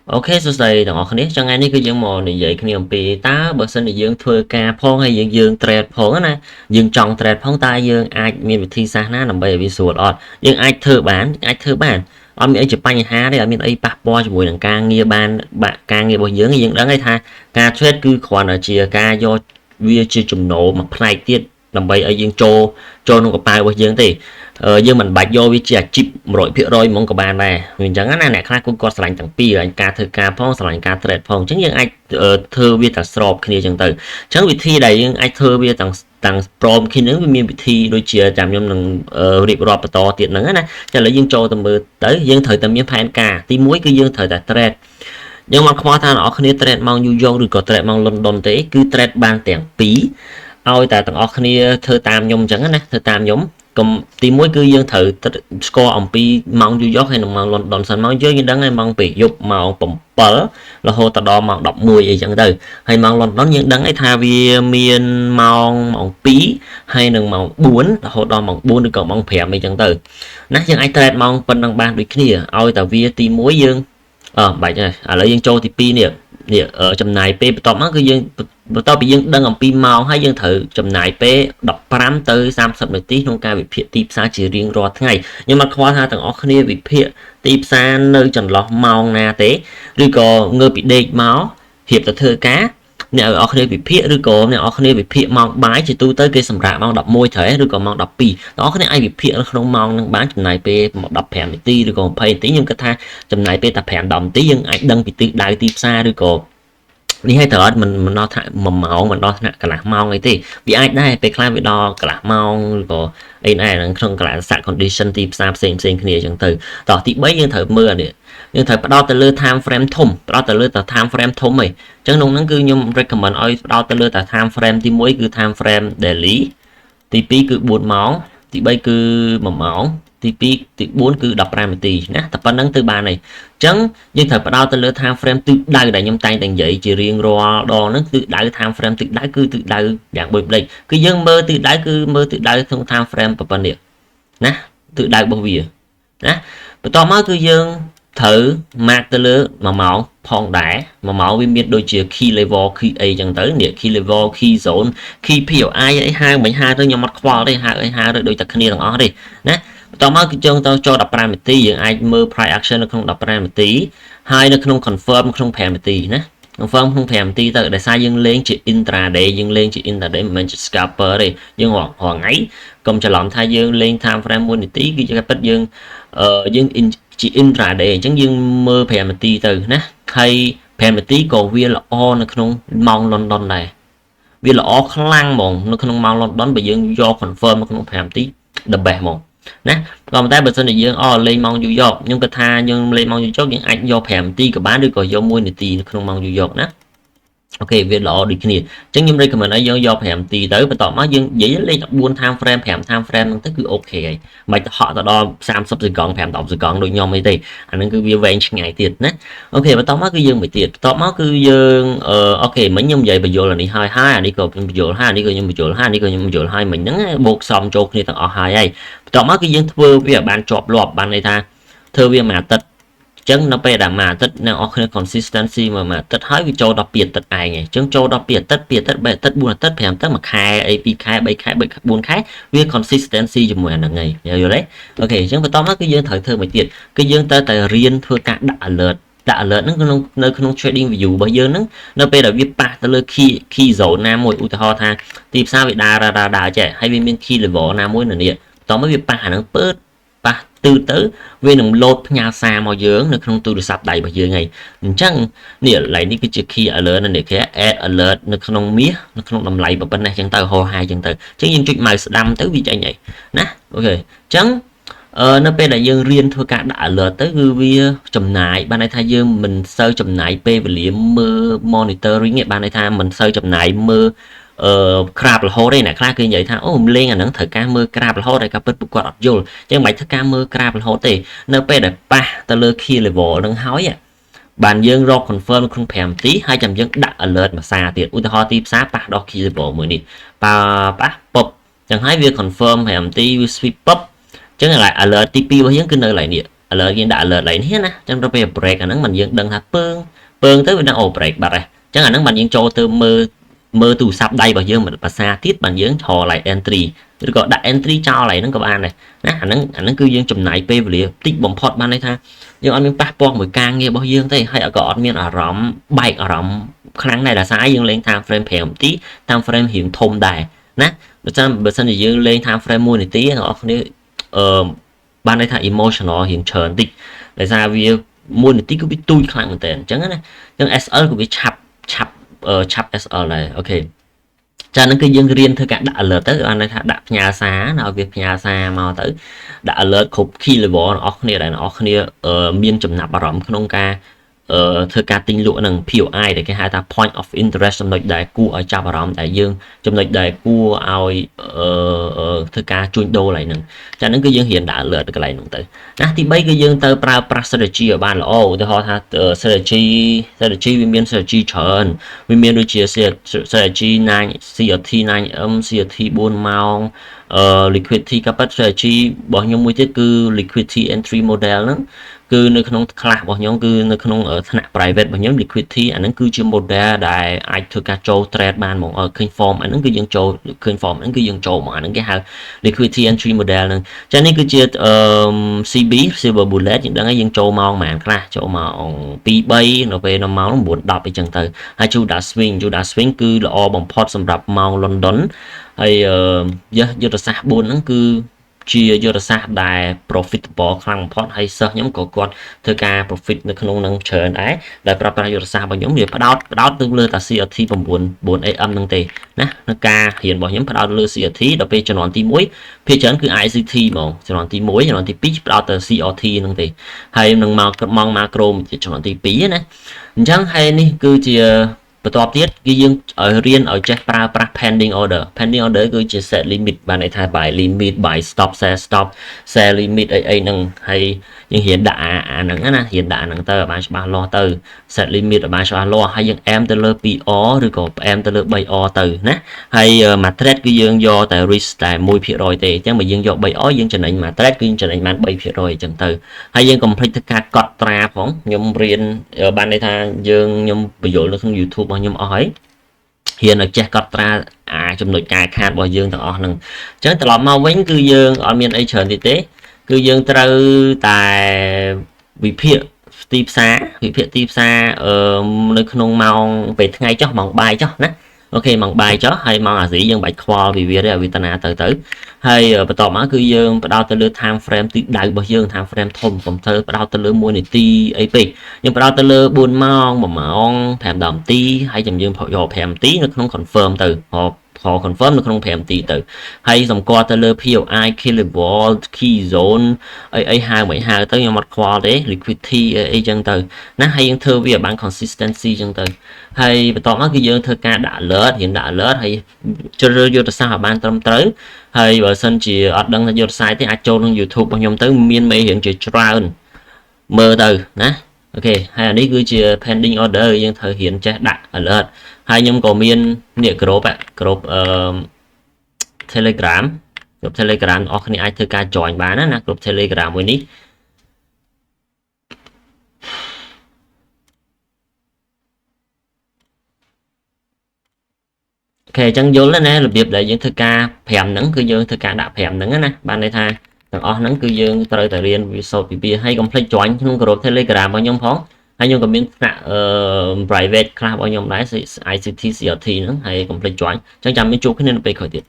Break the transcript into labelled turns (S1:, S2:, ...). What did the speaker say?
S1: Ok, số đây đồng học trong ngày này cứ dương mò này vậy khi bị tá bờ sân này dương thưa ca phong hay dương trade phong nè dương trong trade phong tai dương ai miền vị thi xa na nằm bây vì sụt ọt dương ai thưa bán ông ấy chụp bánh há đấy ở miền ấy bạc bo cho buổi đằng ca nghe ban bạn ca nghe bồi dưỡng dương đắng ấy tha ca trade cứ còn ở chia ca do vi chia chùm nổ mà play tiết nằm bây ở dương cho nó có bài bồi dưỡng thì dương mình bạch vô với chia chip rồi phía rồi mong có bàn này mình chẳng ngán này khác cũng có sành chẳng pi là ca thơ ca phong sành ca trade phong chứng những ai thơ với tặng srop khi chẳng từ chẳng vị thi này nhưng ai thơ với tặng prom khi nếu miền vị thi đôi chia chạm nhom đằng rịp rọp to tiện nắng này cho lấy dương cho tầm tới dương thời tầm miền phan ca tí muối cứ dương thời tại trade nhưng mà khoa than ở khi trade mong New York rồi có trade mong London thế cứ trade ban tiền phí ôi tại tặng ở khi thơ tam nhom chẳng này thơ tam nhóm còn tìm mối cư dân thử score ông pi mong du dốc hay là mong London sân mong dưới những đấng hay mong bị dục màu bẩm bở là hồ tạt đo màu đọc mùi gì chẳng từ hay mong London những đấng ấy thay vì miền màu pí hay là màu buồn là hồ đo màu buồn được còn mong phèm gì chẳng từ nãy dân ai trade mong phần đăng ban được kia ôi tại vì tìm mối dương bài này lấy dân châu thì pi nè ở trong này p tọt mắt cái dân tao bị dân đăng ông pi màu hay dân thử trong này p đọc pram tới 30 นาที ក្នុងការវិភាគទីផ្សារជារៀងរាល់ថ្ងៃខ្ញុំមកខ្វល់ថាទាំងអស់គ្នាវិភាគទីផ្សារនៅចន្លោះម៉ោងណាទេឬក៏ងើបពីដេកមកហៀបទៅធ្វើការអ្នកអស់គ្នាវិភាគឬក៏អ្នកអស់គ្នាវិភាគម៉ោងបាយជាទូទៅគេសម្រាប់ម៉ោង 11 ត្រូវឬក៏ម៉ោង 12 អ្នកអស់គ្នាអាចវិភាគនៅក្នុងម៉ោងនឹងបានចំណាយពេល15 នាទីឬក៏20 នាទីខ្ញុំគិតថាចំណាយពេលតែ5 10 នាទីយើងអាចដឹងពីទិសដៅទីផ្សារឬក៏នេះឲ្យត្រូវអត់មិនដល់ថា1ម៉ោងមិនដល់ថ្នាក់កន្លះម៉ោងអីទេវាអាចដែរពេលខ្លះវាដល់កន្លះម៉ោងឬក៏អីដែរក្នុងកន្លះសាក់ condition ទីផ្សារផ្សេងគ្នាអញ្ចឹងទៅតោះទី3យើងត្រូវមើលនេះយើងត្រូវផ្ដោតទៅលើ time frame ធំផ្ដោតទៅលើ time frame ធំអីអញ្ចឹងក្នុងហ្នឹងគឺខ្ញុំ recommend ឲ្យផ្ដោតទៅលើ time frame ទី1គឺ time frame daily ទី2គឺ4ម៉ោងទី3គឺ1ម៉ោងទី2ទី4គឺ15 នាទីណាតែប៉ុណ្្នឹងទៅបានហើយអញ្ចឹងយើងត្រូវផ្ដោតទៅលើ time frame ទិសដៅដែលខ្ញុំតែងតែនិយាយជារៀងរាល់ដងហ្នឹងទិសដៅ time frame ទិសដៅគឺទិសដៅយ៉ាងបុយប្លេកគឺយើងមើលទិសដៅគឺមើលទិសដៅក្នុង time frame ប៉ុណ្ណេះណាទិសដៅរបស់វាណាបន្ទាប់មកគឺយើងត្រូវ mark ទៅលើ1ម៉ោងផងដែរ1ម៉ោងវាមានដូចជា key level key អីចឹងទៅនេះ key level key zone key POI អីហៅមិនហៅទៅខ្ញុំអត់ខ្វល់ទេហៅអីហៅទៅដូចតែគ្នាទាំងអស់ទេណាបន្តមកគឺយើងទៅចូល15 នាទីយើងអាចមើល price action នៅក្នុង15 នាទីហើយនៅក្នុង confirm ក្នុង5 នាទីណា confirm ក្នុង5 នាទីទៅដោយសារយើងលេងជា intraday យើងលេងជា intraday មិនមែនជា scalper ទេយើងរាល់ថ្ងៃកុំច្រឡំថាយើងលេង time frame 1 នាទីគឺជាការពិតយើងយើងជា intraday អញ្ចឹងយើងមើល5 នាទីទៅណាហើយ5 នាទីក៏វាល្អនៅក្នុងម៉ោង London ដែរវាល្អខ្លាំងហ្មងនៅក្នុងម៉ោង London បើយើងយក confirm នៅក្នុង5 នាទី the best ហ្មងណាក៏ប៉ុន្តែបើសិនជាយើងលេងម៉ោងយូរយកខ្ញុំគិតថាយើងលេងម៉ោងយូរយកយើងអាចយក5 នាទីក៏បានឬក៏យក1 នាទីនៅក្នុងម៉ោងយូរយកណាអូខេវាល្អដូចគ្នាអញ្ចឹងខ្ញុំ recommend ឲ្យយើងយក5 នាទីទៅបន្ទាប់មកយើងនិយាយលេខ14 time frame 5 time frame ហ្នឹងទៅគឺអូខេហើយមិនហក់ទៅដល់30សកង់5 10សកង់ដូចខ្ញុំអីទេអាហ្នឹងគឺវាវែងឆ្ងាយទៀតណាអូខេបន្ទាប់មកគឺយើងមួយទៀតបន្ទាប់មកគឺយើងអូខេមិញខ្ញុំនិយាយបញ្យលអានេះហើយអានេះក៏ខ្ញុំបញ្យលហើយអានេះក៏ខ្ញុំបញ្យលហើយអានេះក៏ខ្ញុំបញ្យលហើយមិញហ្នឹងបូកសំចូលគ្នាទាំងអស់ហើយបន្ទាប់មកគឺយើងធ្វើវាបានជាប់លាប់បានន័យថាធ្វើវាមួយអាទិត្យអញ្ចឹងនៅពេលដែលមួយអាទិត្យអ្នកអស់គ្នា consistency មួយអាទិត្យហើយវាចូលដល់2អាទិត្យឯងអញ្ចឹងចូលដល់2អាទិត្យ2អាទិត្យ3អាទិត្យ4អាទិត្យ5អាទិត្យ1ខែអី2ខែ3ខែ4ខែវា consistency ជាមួយអាហ្នឹងហើយយល់ទេអូខេអញ្ចឹងបន្តមកគឺយើងត្រូវធ្វើមួយទៀតគឺយើងត្រូវតែរៀនធ្វើការដាក់ alert ហ្នឹងនៅក្នុង trading view របស់យើងហ្នឹងនៅពេលដែលវាប៉ះទៅលើ key zone ណាមួយឧទាហរណ៍ថាទីផ្សារវាដើរចេះហើយវាមាន key level ណាមួយនៅនេះបន្តមកវាប៉ះអាហ្នឹងប៉ះទៅវានឹងលោតផ្ញើសារមកយើងនៅក្នុងទូរស័ព្ទដៃរបស់យើងហើយអញ្ចឹងនេះឡើយនេះគឺជា key alert នេះគេ add alert នៅក្នុងមាសនៅក្នុងតម្លៃប៉ុណ្ណេះអញ្ចឹងទៅហោហាយអញ្ចឹងទៅអញ្ចឹងយើងចុច mouse ស្ដាំទៅវាចេញហើយណាអូខេអញ្ចឹងនៅពេលដែលយើងរៀនធ្វើការដាក់ alert ទៅគឺវាចំណាយបានន័យថាយើងមិនសូវចំណាយពេលវេលាមើល monitoring ទេបានន័យថាមិនសូវចំណាយមើលក្រាបរហូតទេអ្នកខ្លះគេនិយាយថាអូលេងអាហ្នឹងត្រូវការមើលក្រាបរហូតតែការពិតពួកគាត់អត់យល់អញ្ចឹងមិនបាច់ធ្វើការមើលក្រាបរហូតទេនៅពេលដែលប៉ះទៅលើ key level ហ្នឹងហើយបានយើងរក confirm ក្នុង5 នាទីហើយចាំយើងដាក់ alert មួយសារទៀតឧទាហរណ៍ទីផ្សារប៉ះដល់ key level មួយនេះប៉ះពុបអញ្ចឹងហើយវា confirm 5 នាទីវា sweep ពុបអញ្ចឹង alert ទី2របស់យើងគឺនៅកន្លែងនេះ alert យើងដាក់ alert ឡើងនេះណាចឹងទៅពេល break អាហ្នឹងมันយើងដឹងថាពើងទៅវានឹង break បាត់ហើយចឹងអាហ្នឹងបានយើងចូលទៅមើលទូរស័ព្ទដៃរបស់យើងភាសាទៀតបានយើងឆlike entry ឬក៏ដាក់ entry ចោលហ្នឹងក៏បានដែរណាអាហ្នឹងគឺយើងចំណាយពេលវេលាតិចបំផុតបានន័យថាយើងអត់មានប៉ះពាល់មួយការងាររបស់យើងទេហើយក៏អត់មានអារម្មណ៍បែកអារម្មណ៍ខ្លាំងដែរដោយសារយើងលេង time frame 5 នាទី time frame រៀងធំដែរណាបើសិនជាយើងលេង time frame 1 នាទីអ្នកនរគ្នាបានន័យថា emotional រៀងច្រើនតិចដោយសារវា1 នាទីគឺវាទូចខ្លាំងមែនតើអញ្ចឹងណាអញ្ចឹង SL ក៏វាឆាប់ SL ដែរអូខេចាហ្នឹងគឺយើងរៀនធ្វើការដាក់ alert ទៅបានន័យថាដាក់ផ្ញើសារណាឲ្យវាផ្ញើសារមកទៅដាក់ alert គ្រប់ key level របស់អ្នកគ្នាដែលអ្នកគ្នាមានចំណាប់អារម្មណ៍ក្នុងការធ្វើការទិញលក់នឹង POI ដែលគេហៅថា point of interest ចំណុចដែលគួរឲ្យចាប់អារម្មណ៍ដែលយើងចំណុចដែលគួរឲ្យធ្វើការជួញដូរឡើងហ្នឹងចាហ្នឹងគឺយើងរៀនដាក់ alert ទៅកន្លែងហ្នឹងទៅណាទី3គឺយើងទៅប្រើប្រាស់ strategy ឲ្យបានល្អឧទាហរណ៍ថា strategy វាមាន strategy ច្រើនវាមានដូចជា strategy 9 CRT 9M CRT 4ម៉ោងliquidity ក៏ប៉ុត strategy របស់ខ្ញុំមួយទៀតគឺ liquidity entry model ហ្នឹងគឺនៅក្នុង class របស់ខ្ញុំគឺនៅក្នុងថ្នាក់ private របស់ខ្ញុំ liquidity អាហ្នឹងគឺជា model ដែលអាចធ្វើការចូល trade បានហ្មងឃើញ form អាហ្នឹងគឺយើងចូលឃើញ form ហ្នឹងគឺយើងចូលហ្មងអាហ្នឹងគេហៅ liquidity entry model ហ្នឹងចានេះគឺជាCB silver bullet យើងដឹងហើយយើងចូលម៉ោងប៉ុន្មានខ្លះចូលម៉ោង2 3នៅពេលដល់ម៉ោង9 10អីចឹងទៅហើយ Juda swing គឺល្អបំផុតសម្រាប់ម៉ោង London ហើយយុទ្ធសាស្ត្រ4ហ្នឹងគឺជាយុទ្ធសាស្ត្រដែល profitable ខ្លាំងបំផុតហើយសិស្សខ្ញុំក៏គាត់ធ្វើការ profit នៅក្នុងនឹងច្រើនដែរដែលប្រើប្រាស់យុទ្ធសាស្ត្ររបស់ខ្ញុំវាផ្ដោតទៅលើតា CRT 9AM ហ្នឹងទេណានៅការរៀនរបស់ខ្ញុំផ្ដោតលើ CRT ដល់ពេលជំនាន់ទី1ភាគច្រើនគឺ ICT ហ្មងជំនាន់ទី1ជំនាន់ទី2ផ្ដោតទៅ CRT ហ្នឹងទេហើយនឹងមកម៉ង macro ជាជំនាន់ទី2ណាអញ្ចឹងហើយនេះគឺជាបន្ទាប់ទៀតគឺយើងឲ្យរៀនឲ្យចេះប្រើប្រាស់ pending order គឺជា set limit បានន័យថា buy limit buy stop sell limit អីហ្នឹងហើយយើងរៀនដាក់អាហ្នឹងណារៀនដាក់អាហ្នឹងទៅឲ្យបានច្បាស់លាស់ទៅ set limit ឲ្យបានច្បាស់លាស់ហើយយើងអែមទៅលើ 2R ឬក៏ផ្អែមទៅលើ 3R ទៅណាហើយមួយ trade គឺយើងយកតែ risk តែ 1% ទេអញ្ចឹងបើយើងយក 3R យើងចំណេញមួយ trade គឺយើងចំណេញបាន 3% អញ្ចឹងទៅហើយយើងកុំភ្លេចធ្វើការកត់ត្រាផងខ្ញុំរៀនបានន័យថាខ្ញុំបញ្យល់នៅក្នុង YouTube របស់ខ្ញុំអស់ហើយហ៊ានឲ្យចេះកត់ត្រាចំណុចការខាតរបស់យើងទាំងអស់ហ្នឹងអញ្ចឹងត្រឡប់មកវិញគឺយើងអត់មានអីច្រើនទៀតទេគឺយើងត្រូវតែវិភាគទីផ្សារនៅក្នុងម៉ោងពេលថ្ងៃចុះម៉ោងបាយចុះណាអូខេម៉ោងបាយចុះហើយម៉ោងអាស៊ីយើងបាច់ខ្វល់ពីវាទេឲ្យវាតាណាទៅហើយបន្ទាប់មកគឺយើងផ្ដោតទៅលើ time frame ទិសដៅរបស់យើង time frame ធំកុំធ្វើផ្ដោតទៅលើ1នាទីអីពេកយើងផ្ដោតទៅលើ4ម៉ោង1ម៉ោង5 10នាទីហើយយើងយក5នាទីនៅក្នុង confirm ទៅconfirm នៅក្នុង5នាទីទៅហើយសម្គាល់ទៅលើ POI key level key zone អីហៅមិនហៅទៅខ្ញុំអត់ខ្វល់ទេ liquidity អីចឹងទៅណាហើយយើងធ្វើវាឲ្យបាន consistency ចឹងទៅហើយបន្ទាប់មកគឺយើងធ្វើការដាក់ alert ហើយជ្រើសរើសយុទ្ធសាស្ត្រឲ្យបានត្រឹមត្រូវហើយបើសិនជាអត់ដឹងថាយុទ្ធសាស្ត្រទេអាចចូលក្នុង YouTube របស់ខ្ញុំទៅមានមេរៀនជាច្រើនមើលទៅណាអូខេហើយអានេះគឺជា pending order យើងត្រូវរៀនចេះដាក់ alert ហើយខ្ញុំក៏មាននេះ group Telegram អស់គ្នាអាចធ្វើការ join បានណា group Telegram មួយនេះអូខេអញ្ចឹងយល់ណារបៀបដែលយើងធ្វើការ5ហ្នឹងគឺយើងធ្វើការដាក់5ហ្នឹងណាបានន័យថាទាំងអស់ហ្នឹងគឺយើងត្រូវតែរៀនវិសោធន៍ពីវាហើយកុំភ្លេច join ក្នុង group Telegram របស់ខ្ញុំផងហើយខ្ញុំក៏មានថ្នាក់private class របស់ខ្ញុំដែរ ICT CRT ហ្នឹងហើយកុំភ្លេច join អញ្ចឹងចាំមានជួបគ្នានៅពេលក្រោយទៀត